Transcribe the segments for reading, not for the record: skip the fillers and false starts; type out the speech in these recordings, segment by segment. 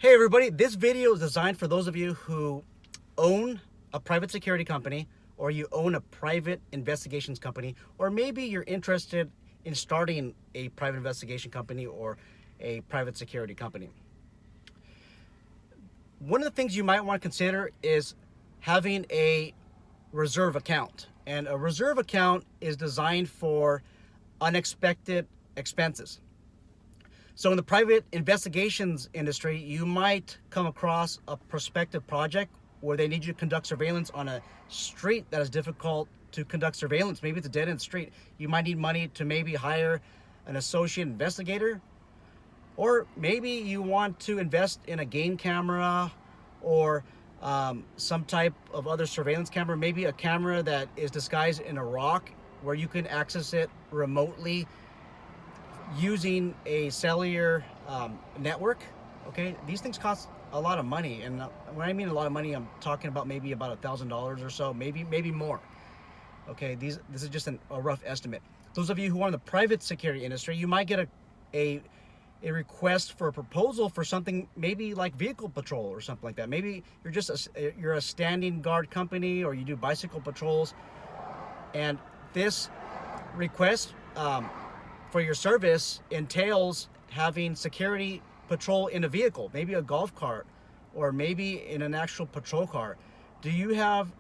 Hey everybody, this video is designed for those of you who own a private security company, or you own a private investigations company, or maybe you're interested in starting a private investigation company or a private security company. One of the things you might want to consider is having a reserve account. And a reserve account is designed for unexpected expenses. So in the private investigations industry, you might come across a prospective project where they need you to conduct surveillance on a street that is difficult to conduct surveillance. Maybe it's a dead-end street. You might need money to maybe hire an associate investigator, or maybe you want to invest in a game camera or some type of other surveillance camera, maybe a camera that is disguised in a rock where you can access it remotely using a cellular network. Okay, these things cost a lot of money, and when I mean a lot of money, I'm talking about maybe about $1,000 or so, maybe more. Okay, this is just a rough estimate. Those of you who are in the private security industry, you might get a request for a proposal for something maybe like vehicle patrol or something like that. Maybe you're a standing guard company, or you do bicycle patrols, and this request for your service entails having security patrol in a vehicle, maybe a golf cart, or maybe in an actual patrol car. Do you have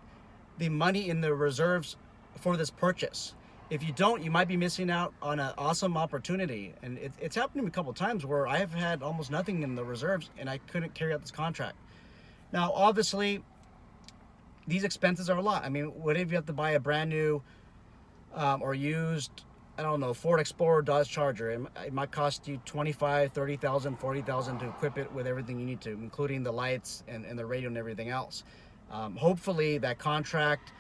the money in the reserves for this purchase? If you don't, you might be missing out on an awesome opportunity. And it's happened to me a couple of times where I have had almost nothing in the reserves and I couldn't carry out this contract. Now, obviously, these expenses are a lot. I mean, what if you have to buy a brand new or used, I don't know, Ford Explorer, Dodge Charger? It might cost you $25,000, $30,000, $40,000 to equip it with everything you need to, including the lights and the radio and everything else. Hopefully that contract,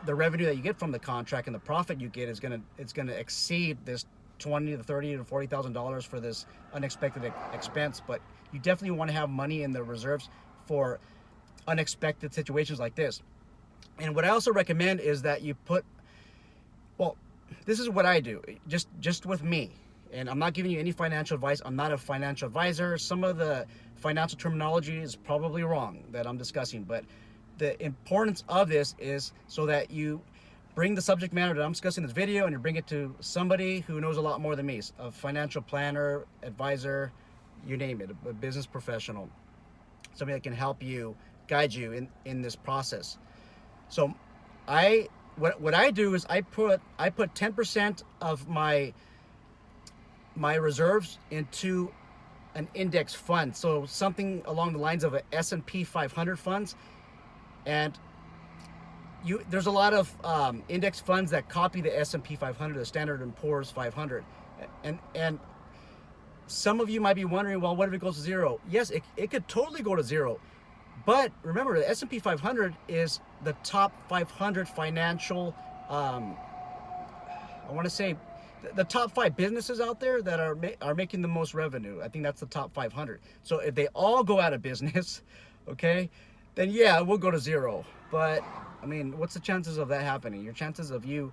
the revenue that you get from the contract and the profit you get is gonna exceed this $20,000 to $30,000 to $40,000 for this unexpected expense. But you definitely want to have money in the reserves for unexpected situations like this. And what I also recommend is that you put, well, this is what I do, just with me. And I'm not giving you any financial advice. I'm not a financial advisor. Some of the financial terminology is probably wrong that I'm discussing, but the importance of this is so that you bring the subject matter that I'm discussing in this video and you bring it to somebody who knows a lot more than me, a financial planner, advisor, you name it, a business professional, somebody that can help you, guide you in this process. So what I do is I put 10% of my reserves into an index fund, so something along the lines of a S&P 500 funds. And there's a lot of index funds that copy the S&P 500, the Standard & Poor's 500, and some of you might be wondering, well, what if it goes to zero? Yes, it could totally go to zero. But remember, the S&P 500 is the top 500 financial, I want to say, the top 5 businesses out there that are making the most revenue. I think that's the top 500. So if they all go out of business, okay, then yeah, it will go to zero. But I mean, what's the chances of that happening? Your chances of you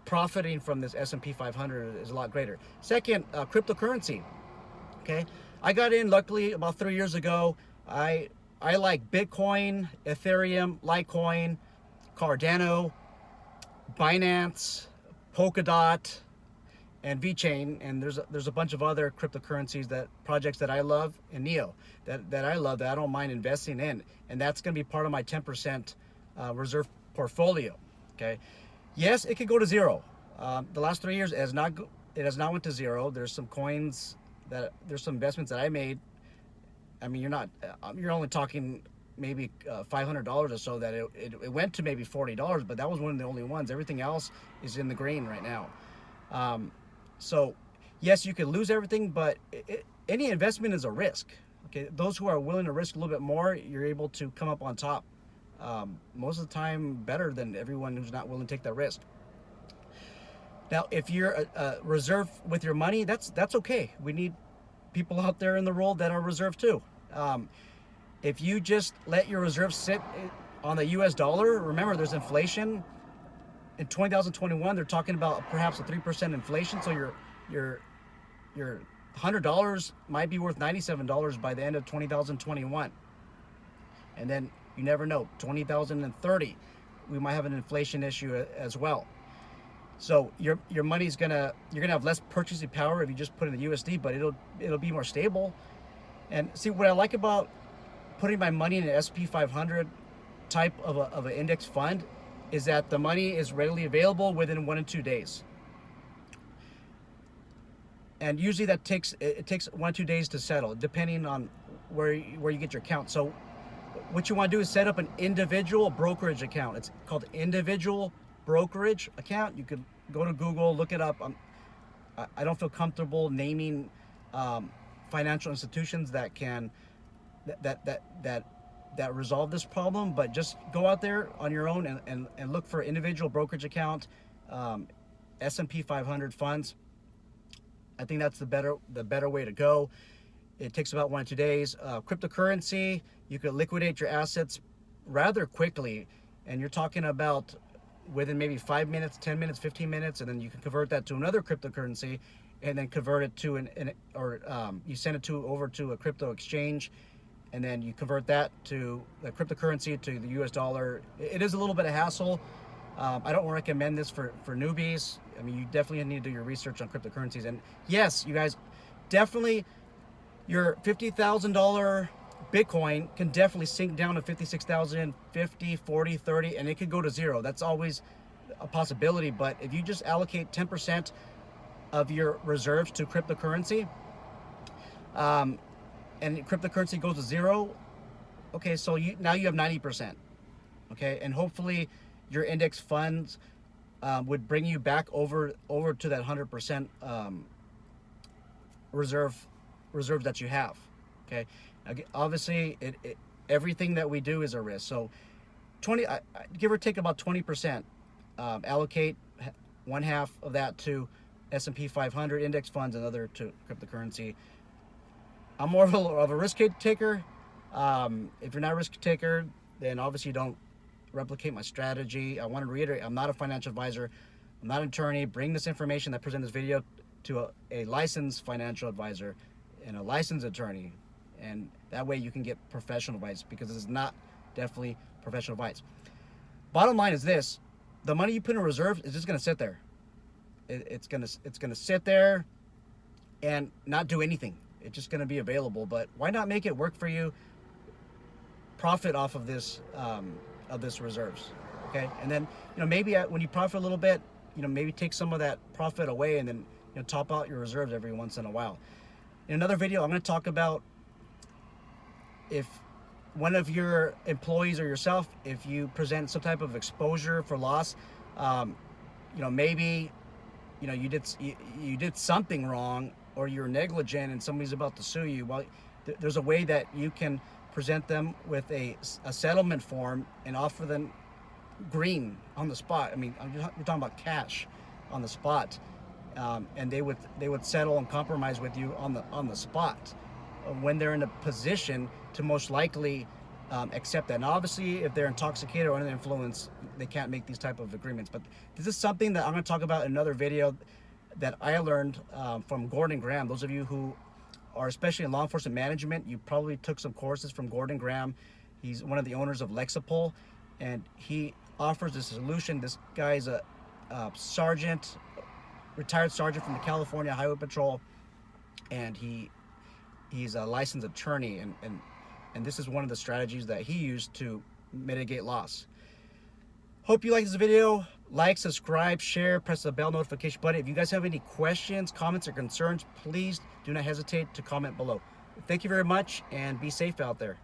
profiting from this S&P 500 is a lot greater. Second, cryptocurrency. Okay, I got in luckily about 3 years ago. I like Bitcoin, Ethereum, Litecoin, Cardano, Binance, Polkadot, and VeChain, and there's a bunch of other cryptocurrencies, projects that I love, and Neo that I love, that I don't mind investing in, and that's going to be part of my 10% reserve portfolio. Okay, yes, it could go to zero. The last 3 years it has not went to zero. There's some investments that I made. I mean, you're only talking maybe $500 or so that it went to maybe $40, but that was one of the only ones. Everything else is in the green right now. So yes, you could lose everything, but any investment is a risk. Okay, those who are willing to risk a little bit more, you're able to come up on top most of the time better than everyone who's not willing to take that risk. Now, if you're a reserve with your money, that's okay. We need people out there in the world that are reserved too. If you just let your reserves sit on the US dollar, remember there's inflation. In 2021, they're talking about perhaps a 3% inflation. So your $100 might be worth $97 by the end of 2021. And then you never know, 2030, we might have an inflation issue as well. So your money's you're gonna have less purchasing power if you just put in the USD, but it'll be more stable. And see, what I like about putting my money in an S&P 500 type of an index fund is that the money is readily available within 1 to 2 days. And usually it takes 1 to 2 days to settle, depending on where you get your account. So what you want to do is set up an individual brokerage account. It's called individual brokerage account. You could go to Google, look it up. I don't feel comfortable naming financial institutions that can that resolve this problem, but just go out there on your own and look for individual brokerage account, S&P 500 funds. I think that's the better way to go. It takes about 1 to 2 days. Cryptocurrency, you could liquidate your assets rather quickly, and you're talking about within maybe 5 minutes, 10 minutes, 15 minutes, and then you can convert that to another cryptocurrency, and then convert it to you send it over to a crypto exchange, and then you convert that to the cryptocurrency to the US dollar. It is a little bit of hassle. I don't recommend this for newbies. I mean, you definitely need to do your research on cryptocurrencies. And yes, you guys, definitely your $50,000 Bitcoin can definitely sink down to 56,000, 50, 40, 30, and it could go to zero. That's always a possibility. But if you just allocate 10% of your reserves to cryptocurrency, and cryptocurrency goes to zero, okay, so now you have 90%. Okay, and hopefully your index funds would bring you back over to that 100% reserves that you have. Okay, obviously everything that we do is a risk. So give or take about 20%. Allocate one half of that to S&P 500 index funds and other to cryptocurrency. I'm more of a risk taker. If you're not a risk taker, then obviously don't replicate my strategy. I want to reiterate, I'm not a financial advisor. I'm not an attorney. Bring this information that I present this video to a licensed financial advisor and a licensed attorney. And that way you can get professional advice, because this is not definitely professional advice. Bottom line is this: the money you put in reserves is just going to sit there. It's going to sit there and not do anything. It's just going to be available. But why not make it work for you? Profit off of this reserves, okay? And then maybe when you profit a little bit, maybe take some of that profit away, and then top out your reserves every once in a while. In another video, I'm going to talk about if one of your employees or yourself, if you present some type of exposure for loss, maybe you did something wrong, or you're negligent and somebody's about to sue you. Well, there's a way that you can present them with a settlement form and offer them green on the spot. I mean, you're talking about cash on the spot, and they would settle and compromise with you on the spot when they're in a position to most likely accept that. And obviously, if they're intoxicated or under the influence, they can't make these type of agreements. But this is something that I'm going to talk about in another video that I learned from Gordon Graham. Those of you who are especially in law enforcement management, you probably took some courses from Gordon Graham. He's one of the owners of Lexipol, and he offers a solution. This guy's a sergeant, retired sergeant from the California Highway Patrol, and he's a licensed attorney, and this is one of the strategies that he used to mitigate loss. Hope you like this video. Like, subscribe, share, press the bell notification button. If you guys have any questions, comments, or concerns, please do not hesitate to comment below. Thank you very much, and be safe out there.